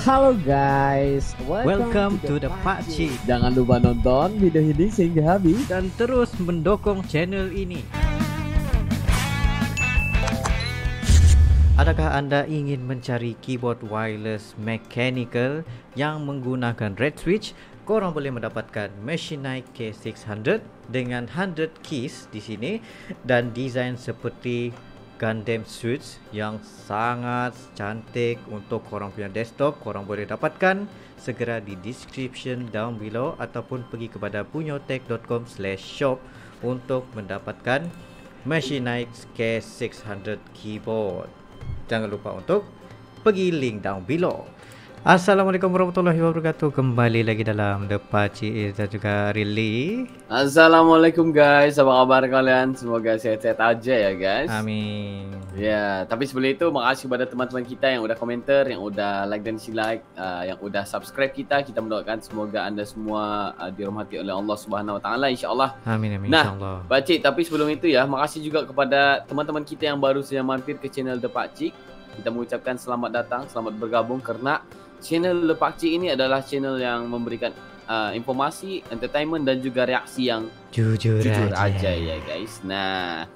Halo guys, Welcome to the Pakcik. Jangan lupa nonton video ini sehingga habis Dan terus mendukung channel ini. Adakah Anda ingin mencari keyboard wireless mechanical yang menggunakan red switch? Korang boleh mendapatkan Machinite K600 dengan 100 keys di sini dan desain seperti Gundam Switch yang sangat cantik untuk korang punya desktop. Korang boleh dapatkan segera di description down below ataupun pergi kepada punyotech.com/shop untuk mendapatkan Machinite K600 keyboard. Jangan lupa untuk pergi link down below. Assalamualaikum warahmatullahi wabarakatuh. Kembali lagi dalam The Pakcik dan juga Rilly. Assalamualaikum guys, apa kabar kalian? Semoga sehat-sehat aja ya guys. Amin. Ya, tapi sebelum itu makasih kepada teman-teman kita yang udah komentar, yang udah like dan dislike, yang udah subscribe kita. Kita mendoakan semoga anda semua dirahmati oleh Allah Subhanahu Wa Taala, insyaallah. Amin amin. Nah, insyaallah. Pakcik, tapi sebelum itu ya, makasih juga kepada teman-teman kita yang baru saja mampir ke channel The Pakcik. Kita mengucapkan selamat datang, selamat bergabung karena channel The Pakcik ini adalah channel yang memberikan informasi, entertainment dan juga reaksi yang Jujur aja ya guys. Nah,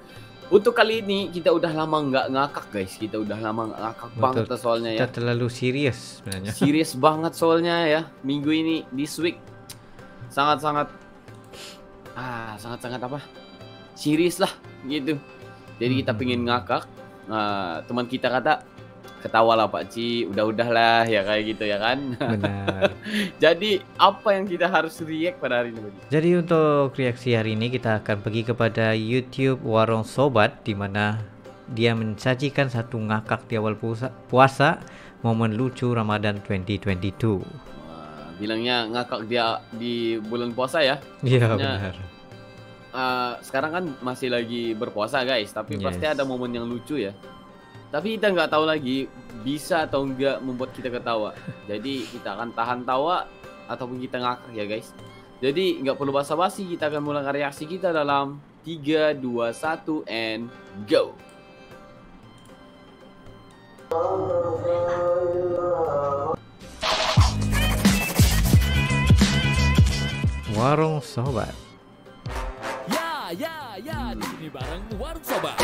untuk kali ini kita udah lama nggak ngakak guys. Kita udah lama nggak ngakak banget soalnya ya. Kita terlalu serius sebenarnya. Serius banget soalnya ya. Minggu ini, this week sangat-sangat sangat-sangat apa? Serius lah gitu. Jadi kita pengen ngakak. Teman kita kata, ketawalah Pakcik, udah-udahlah ya kayak gitu ya kan. Benar. Jadi apa yang kita harus react pada hari ini Pakcik? Jadi untuk reaksi hari ini kita akan pergi kepada YouTube Warung Sobat, di mana dia mensajikan satu ngakak di awal puasa momen lucu Ramadan 2022. Bilangnya ngakak dia di bulan puasa ya. Iya Maksudnya, benar. Sekarang kan masih lagi berpuasa guys, tapi Yes. pasti ada momen yang lucu ya. Tapi kita nggak tahu lagi bisa atau enggak membuat kita ketawa. Jadi kita akan tahan tawa ataupun kita ngakak ya guys. Jadi nggak perlu basa-basi, kita akan mulai reaksi kita dalam 3, 2, 1 and go. Warung Sobat. Ya, di sini bareng Warung Sobat.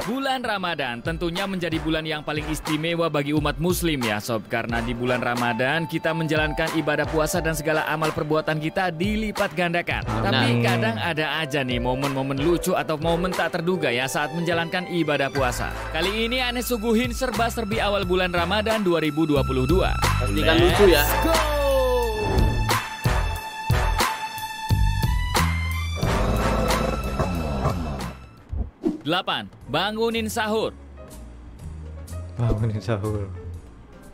Bulan Ramadan tentunya menjadi bulan yang paling istimewa bagi umat muslim ya sob. Karena di bulan Ramadan kita menjalankan ibadah puasa dan segala amal perbuatan kita dilipat gandakan. Tapi kadang ada aja nih momen-momen lucu atau momen tak terduga ya saat menjalankan ibadah puasa. Kali ini aneh suguhin serba-serbi awal bulan Ramadan 2022. Pastikan lucu ya. Go! 8. Bangunin sahur. Bangunin sahur.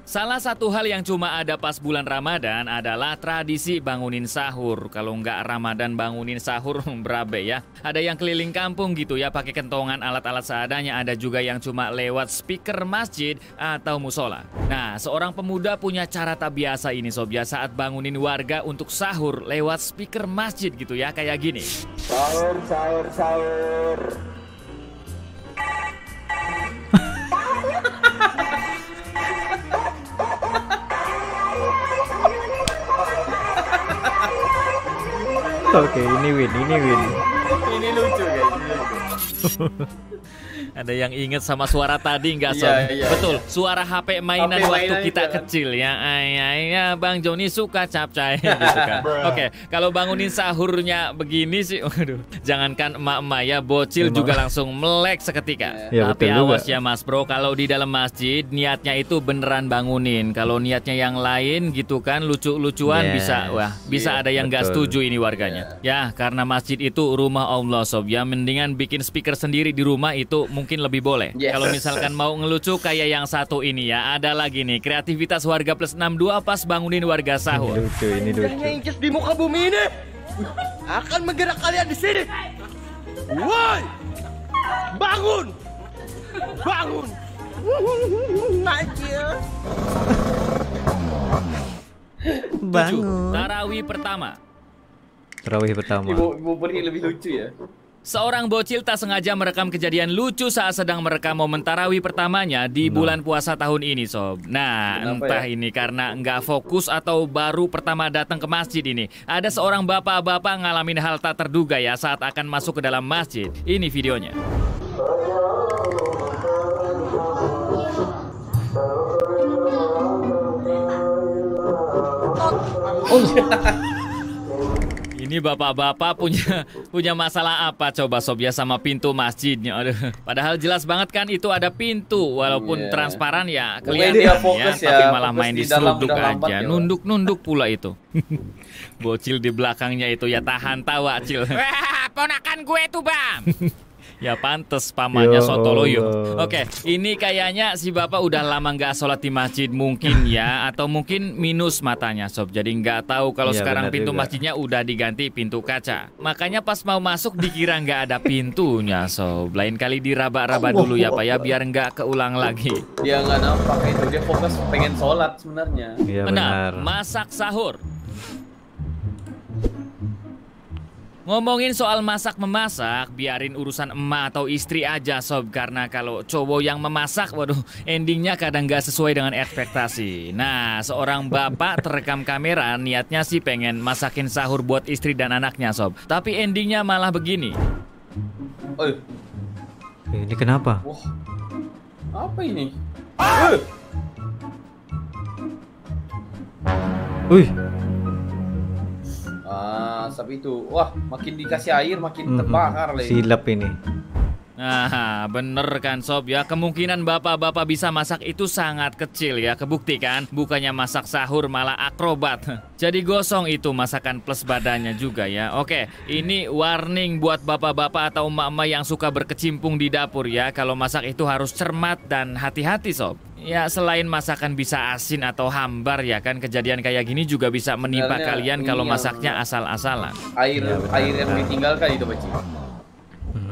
Salah satu hal yang cuma ada pas bulan Ramadan adalah tradisi bangunin sahur. Kalau nggak Ramadan bangunin sahur berabe ya. Ada yang keliling kampung gitu ya pakai kentongan alat-alat seadanya. Ada juga yang cuma lewat speaker masjid atau musola. Nah, seorang pemuda punya cara tak biasa ini sob ya saat bangunin warga untuk sahur lewat speaker masjid gitu ya kayak gini. Sahur. Oke, ini win. Ini lucu guys, ini lucu. Ada yang inget sama suara tadi nggak sob? Iya, Betul, suara HP mainan HP waktu mainan kita itu kan. kecil ya. Ayah, Bang Joni suka capcay gitu kan. Oke, kalau bangunin sahurnya begini sih, waduh, jangankan emak-emak ya, bocil Emang. juga langsung melek seketika. Ya, Tapi betul awas juga. ya Mas Bro, kalau di dalam masjid niatnya itu beneran bangunin. Kalau niatnya yang lain gitu kan, lucu-lucuan Yes. bisa ada yang nggak betul. setuju ini warganya. Ya, karena masjid itu rumah Allah sob ya, mendingan bikin speaker sendiri di rumah itu mungkin lebih boleh. Yes. Kalau misalkan mau ngelucu kayak yang satu ini ya, ada lagi nih kreativitas warga plus 62 pas bangunin warga sahur. Ini lucu. Inggris di muka bumi ini akan menggerak kalian di sini. Woi, bangun, bangun. Aja. Tujuh, tarawih pertama. Tarawih pertama. Ibu beri lebih lucu ya. Seorang bocil tak sengaja merekam kejadian lucu saat sedang merekam momen tarawih pertamanya di bulan puasa tahun ini, Sob. Nah, Kenapa entah ya? ini karena nggak fokus atau baru pertama datang ke masjid ini. Ada seorang bapak-bapak ngalamin hal tak terduga ya saat akan masuk ke dalam masjid. Ini videonya. Ini bapak-bapak punya masalah apa coba Sob ya sama pintu masjidnya. Aduh, padahal jelas banget kan itu ada pintu walaupun Iya. transparan ya Pokoknya kelihatan dia ya, fokus ya, tapi malah fokus main di diseruduk dalam lambat aja, ya, Pak. nunduk-nunduk pula itu. Bocil di belakangnya itu ya tahan tawa, Cil. Wah, ponakan gue tuh, Bang. Ya pantes pamannya Ya Sontoloyo. Allah. Oke, ini kayaknya si bapak udah lama nggak sholat di masjid mungkin ya, atau mungkin minus matanya Sob. Jadi nggak tahu kalau Iya, sekarang benar pintu juga. masjidnya udah diganti pintu kaca. Makanya pas mau masuk dikira nggak ada pintunya Sob. Lain kali diraba-raba dulu ya Pak ya, biar nggak keulang lagi. Dia nggak nampak itu, dia fokus pengen sholat sebenarnya. Iya Benar, benar. masak sahur. Ngomongin soal masak-memasak, biarin urusan emak atau istri aja Sob. Karena kalau cowok yang memasak, waduh, endingnya kadang gak sesuai dengan ekspektasi. Nah, seorang bapak terekam kamera, niatnya sih pengen masakin sahur buat istri dan anaknya Sob. Tapi endingnya malah begini. Oh, Ini kenapa? wah, apa ini? Wih, Asap itu, wah, makin dikasih air makin mhm. terbakar lagi. Silap ini. Nah, bener kan Sob ya, kemungkinan bapak-bapak bisa masak itu sangat kecil ya. Kebuktikan, bukannya masak sahur malah akrobat. Jadi gosong itu masakan plus badannya juga ya. Oke, ini warning buat bapak-bapak atau emak-emak yang suka berkecimpung di dapur ya. Kalau masak itu harus cermat dan hati-hati Sob. Ya selain masakan bisa asin atau hambar ya kan, kejadian kayak gini juga bisa menimpa Sebenarnya kalian ini kalau yang- masaknya asal-asalan. Air Ya, benar, air yang benar. ditinggalkan itu, Baci.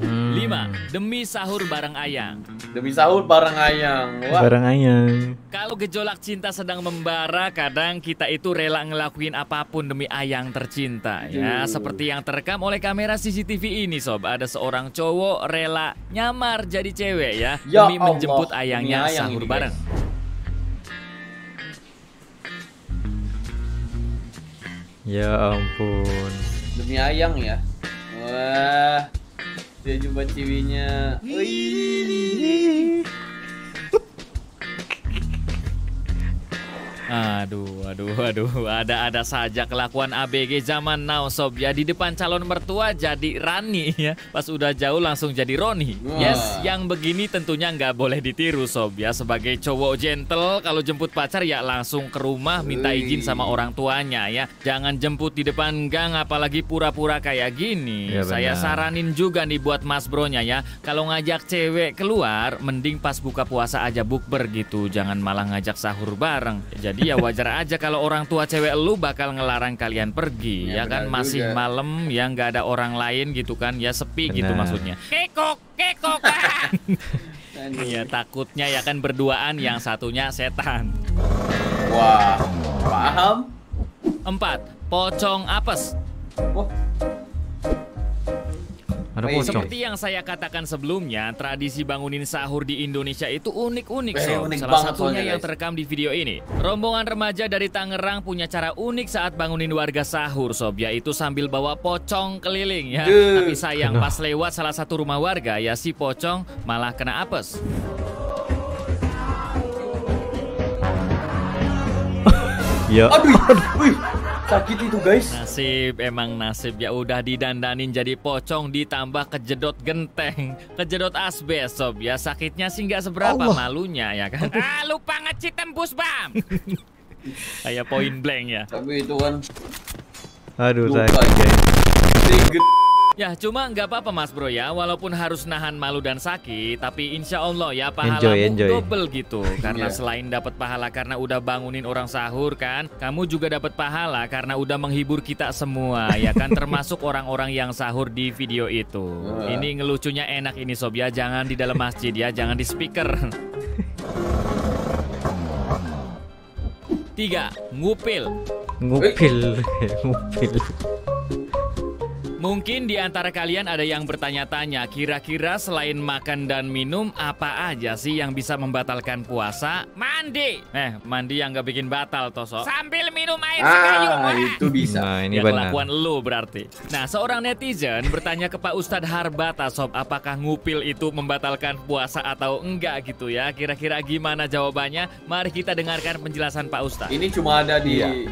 5. Demi sahur bareng ayang. Demi sahur bareng ayang. Wah, Barang ayang. Kalau gejolak cinta sedang membara, kadang kita itu rela ngelakuin apapun demi ayang tercinta ya. Seperti yang terekam oleh kamera CCTV ini Sob. Ada seorang cowok rela nyamar jadi cewek ya, Ya demi Allah, menjemput demi ayangnya ayang sahur ini, bareng. Ya ampun. demi ayang ya. Wah, dia jumpa ciwinya. Wih. Aduh, ada saja kelakuan ABG zaman now Sob ya. Di depan calon mertua jadi Rani ya, pas udah jauh langsung jadi Roni. Wah. Yes, yang begini tentunya nggak boleh ditiru Sob ya. Sebagai cowok gentle, kalau jemput pacar ya langsung ke rumah minta izin sama orang tuanya ya. Jangan jemput di depan gang, apalagi pura-pura kayak gini. Ya, Saya benar. saranin juga nih buat mas bronya ya, kalau ngajak cewek keluar, mending pas buka puasa aja bukber gitu, jangan malah ngajak sahur bareng. Jadi ya wajar aja kalau orang tua cewek lu bakal ngelarang kalian pergi, Ya, ya kan, benar masih juga. malam ya, nggak ada orang lain gitu kan, ya sepi gitu Benar. maksudnya. Kekok. Iya, takutnya ya kan berduaan, yang satunya setan. Wah, paham? 4. Pocong apes. Wah, Ada Baik, pocong. Seperti yang saya katakan sebelumnya, tradisi bangunin sahur di Indonesia itu unik-unik Sob. unik Salah banget satunya soalnya, yang guys. terekam di video ini. Rombongan remaja dari Tangerang punya cara unik saat bangunin warga sahur Sob, yaitu sambil bawa pocong keliling ya. Duh. Tapi sayang pas lewat salah satu rumah warga ya, si pocong malah kena apes. Ya. wih, sakit itu guys. Nasib, emang nasib ya, udah didandanin jadi pocong ditambah kejedot genteng, kejedot asbes Sob ya. Sakitnya sih nggak seberapa, Allah. malunya ya kan. Lupa ngecit tembus Bam. Kayak point blank ya. Tapi itu kan Aduh, lupa sakit guys. Tinggi. Ya cuma nggak apa-apa Mas Bro ya, walaupun harus nahan malu dan sakit, tapi insya Allah ya pahalamu Enjoy. double gitu. Karena Iya. selain dapat pahala karena udah bangunin orang sahur kan, kamu juga dapat pahala karena udah menghibur kita semua ya kan, termasuk orang-orang yang sahur di video itu. Wah. Ini ngelucunya enak ini Sob ya, jangan di dalam masjid ya, jangan di speaker. 3. Ngupil. Ngupil. Ngupil. Mungkin di antara kalian ada yang bertanya-tanya, kira-kira selain makan dan minum, apa aja sih yang bisa membatalkan puasa? Mandi! Mandi yang nggak bikin batal, Toso. Sambil minum air sekayung. Itu bisa. Nah, ini Ya benar. kelakuan lu berarti. Nah, seorang netizen bertanya ke Pak Ustadz Harbata, Sob, apakah ngupil itu membatalkan puasa atau enggak gitu ya? Kira-kira gimana jawabannya? Mari kita dengarkan penjelasan Pak Ustadz. Ini cuma ada di Iya.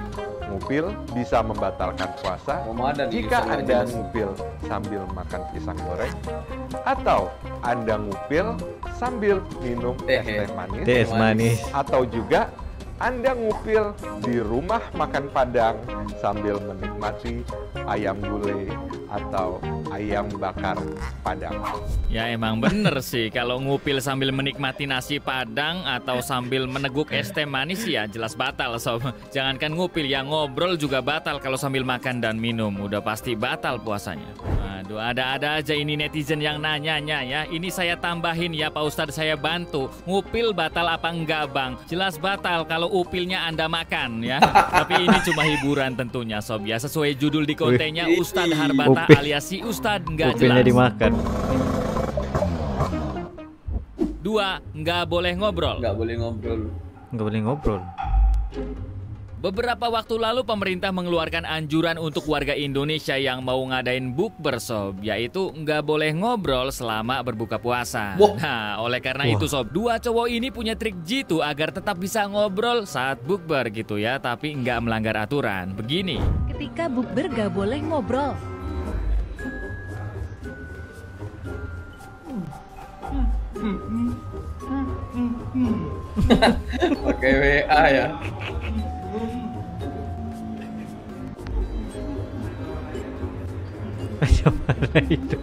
Ngupil bisa membatalkan puasa Ramadan. jika Anda ngupil sambil makan pisang goreng atau Anda ngupil sambil minum es teh manis Teh manis. atau juga Anda ngupil di rumah makan Padang sambil menikmati ayam gulai atau ayam bakar Padang. Ya emang bener sih, kalau ngupil sambil menikmati nasi Padang atau sambil meneguk es teh manis ya jelas batal, Sob. Jangankan ngupil, ya ngobrol juga batal kalau sambil makan dan minum. Udah pasti batal puasanya. Aduh, ada-ada aja ini netizen yang nanyanya ya. Ini saya tambahin ya Pak Ustadz, saya bantu. Ngupil batal apa enggak Bang? Jelas batal kalau upilnya Anda makan ya. Tapi ini cuma hiburan tentunya, Sob ya. Sesuai judul di kontennya, Ustadz Harbata Upil. alias si Ustadz nggak Upilnya jelas. dimakan. 2. Nggak boleh ngobrol. Nggak boleh ngobrol. Nggak boleh ngobrol. Beberapa waktu lalu pemerintah mengeluarkan anjuran untuk warga Indonesia yang mau ngadain bukber, Sob, yaitu nggak boleh ngobrol selama berbuka puasa. Wah. Nah, oleh karena itu, Sob, dua cowok ini punya trik jitu agar tetap bisa ngobrol saat bukber gitu ya, tapi nggak melanggar aturan. Begini. Ketika bukber gak boleh ngobrol. Pakai WA ya. Macam mana itu?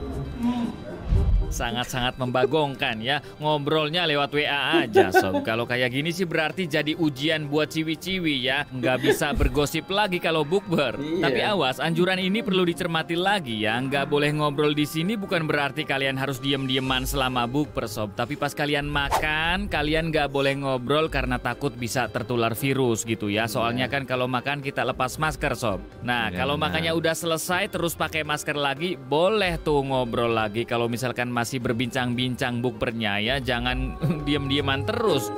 Sangat-sangat membagongkan ya, ngobrolnya lewat WA aja, Sob. Kalau kayak gini sih berarti jadi ujian buat ciwi-ciwi ya, nggak bisa bergosip lagi kalau bukber. Iya. Tapi awas, anjuran ini perlu dicermati lagi ya, nggak boleh ngobrol di sini bukan berarti kalian harus diem-dieman selama bukber, Sob. Tapi pas kalian makan, kalian nggak boleh ngobrol karena takut bisa tertular virus gitu ya. Soalnya kan kalau makan kita lepas masker, Sob. Nah, Ya, kalau benar. makannya udah selesai terus pakai masker lagi, boleh tuh ngobrol lagi. Kalau misalkan masih berbincang-bincang bukbernya ya, jangan diem-dieman terus.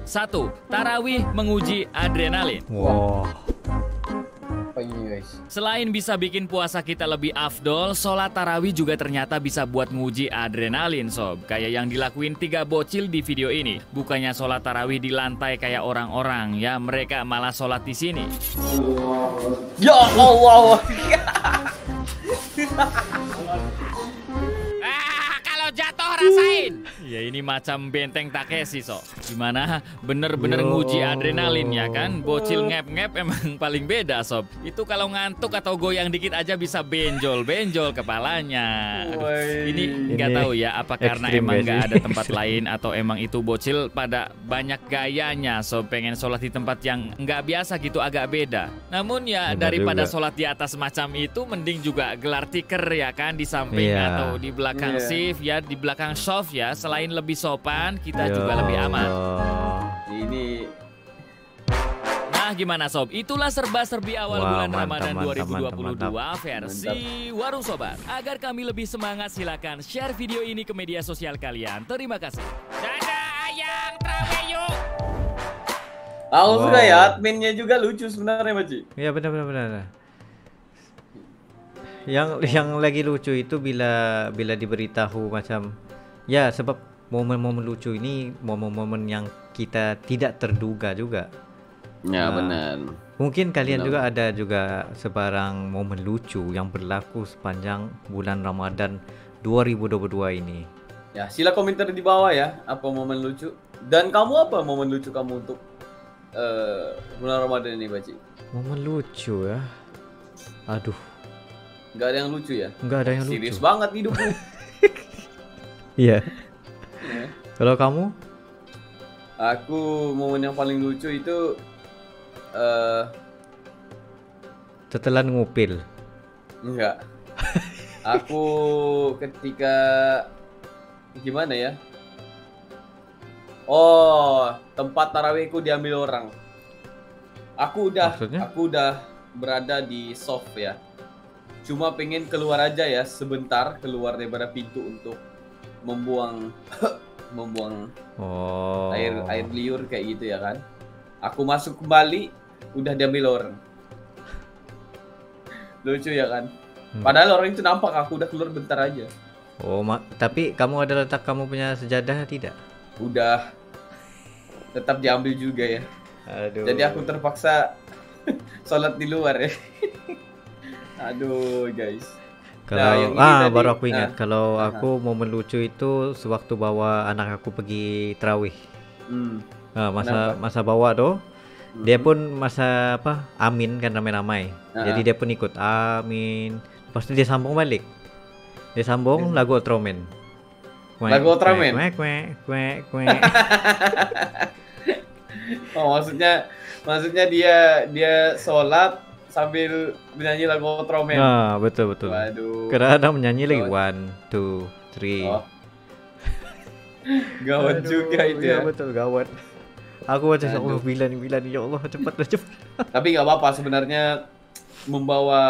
1. Tarawih menguji adrenalin. Wow. Apa ini guys? Selain bisa bikin puasa kita lebih afdol, sholat tarawih juga ternyata bisa buat nguji adrenalin, Sob. Kayak yang dilakuin 3 bocil di video ini. Bukannya sholat tarawih di lantai kayak orang-orang ya, mereka malah sholat di sini. Ya Allah. Kalau jatuh rasain. Ya ini macam benteng Takeshi, so. Gimana? Bener-bener Yo. nguji adrenalin ya kan? Bocil ngep-ngep emang paling beda, Sob. Itu kalau ngantuk atau goyang dikit aja bisa benjol kepalanya. Aduh, ini nggak Ini tahu ya apa karena ekstrim emang gak nggak sih? ada tempat lain atau emang itu bocil pada banyak gayanya, so pengen sholat di tempat yang nggak biasa gitu, agak beda. Namun ya Benar daripada juga. sholat di atas macam itu, mending juga gelar tikar ya kan, di samping Iya. atau di belakang Iya. shift ya, di belakang soft ya. Selain lebih sopan, kita Ya juga lebih aman. Allah. Ini Nah gimana Sob? Itulah serba-serbi awal Wah, bulan mantap, Ramadan mantap, 2022 mantap. versi Warung Sobat. Agar kami lebih semangat, silakan share video ini ke media sosial kalian. Terima kasih. Dadah ayang, terawih yuk. tahu Wow. sudah ya, adminnya juga lucu sebenarnya, Baci. Ya benar. Yang lagi lucu itu bila diberitahu macam ya, sebab momen-momen lucu ini momen-momen yang kita tidak terduga juga. Ya Nah. benar. Mungkin kalian Benar. juga ada juga sebarang momen lucu yang berlaku sepanjang bulan Ramadan 2022 ini. Ya, sila komentar di bawah ya, apa momen lucu. Dan kamu apa momen lucu kamu untuk bulan Ramadan ini, Baci? Momen lucu ya. Aduh, Nggak ada yang lucu ya? nggak ada yang Serius lucu. banget hidupmu. Iya. Ya. Kalau kamu? Aku momen yang paling lucu itu Setelah ngupil. enggak. Aku ketika gimana ya? Oh, tempat tarawihku diambil orang. Maksudnya? Aku udah berada di soft ya. Cuma pengen keluar aja ya sebentar, keluar daripada pintu untuk membuang Oh. air liur kayak gitu ya kan. Aku masuk kembali, udah diambil orang. Lucu ya kan. Padahal orang itu nampak aku udah keluar bentar aja. Oh, tapi kamu ada letak kamu punya sejadah tidak? Udah. Tetap diambil juga ya. Aduh. Jadi aku terpaksa sholat di luar ya. Aduh guys. Kalau yang ini tadi, baru aku ingat kalau aku mau melucu itu sewaktu bawa anak aku pergi tarawih. Masa bawa tuh dia pun masa apa amin kan ramai-ramai. Jadi dia pun ikut amin. Lepas itu dia sambung balik. Dia sambung lagu Ultraman. Lagu Ultraman. Kwek. Oh, maksudnya dia sholat sambil menyanyi lagu Ultraman. Nah, betul. Waduh. Kadang menyanyi lagi 1, 2, 3. Oh. Gawat juga itu ya. Betul, gawat. Aku macam Allah bila ni ya Allah cepat. Tapi nggak apa-apa sebenarnya membawa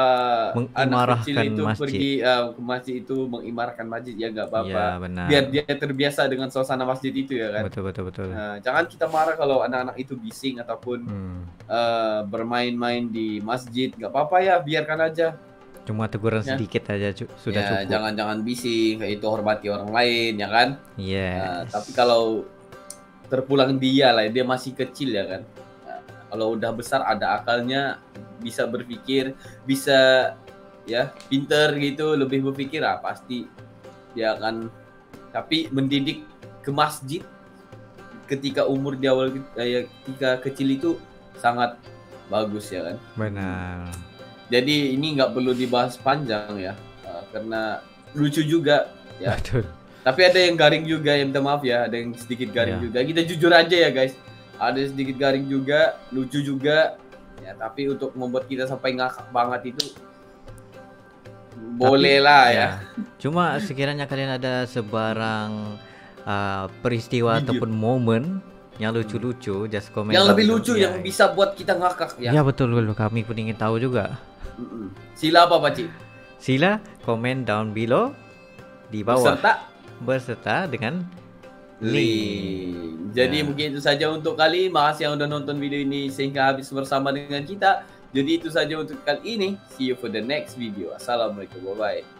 anak kecil itu masjid. pergi ke masjid itu mengimarkan masjid ya nggak apa-apa. Ya, benar. Biar dia terbiasa dengan suasana masjid itu ya kan. Betul. Nah, jangan kita marah kalau anak-anak itu bising ataupun bermain-main di masjid, nggak apa-apa ya, biarkan aja. Cuma teguran sedikit aja sudah cukup. Jangan bising, kayak itu hormati orang lain ya kan. Yes. Tapi kalau terpulang dia masih kecil ya kan. Kalau udah besar ada akalnya, bisa berpikir, bisa ya pinter gitu, lebih berpikir pasti dia akan. Tapi mendidik ke masjid ketika umur di awal ketika kecil itu sangat bagus ya kan. Benar. Jadi ini nggak perlu dibahas panjang ya, karena lucu juga ya. Betul. Tapi ada yang garing juga ya, minta maaf ya, ada yang sedikit garing juga. Kita jujur aja ya guys. Ada sedikit garing juga, lucu juga. Ya, tapi untuk membuat kita sampai ngakak banget itu boleh lah ya. Cuma sekiranya kalian ada sebarang peristiwa ataupun momen yang lucu-lucu, just comment. Yang lebih lucu yang bisa buat kita ngakak ya. Ya betul, kami pun ingin tahu juga. Sila apa Pakcik? Sila komen down below di bawah beserta dengan link. Jadi mungkin itu saja untuk kali. Makasih yang udah nonton video ini sehingga habis bersama dengan kita. Jadi itu saja untuk kali ini. See you for the next video. Assalamualaikum. Bye bye.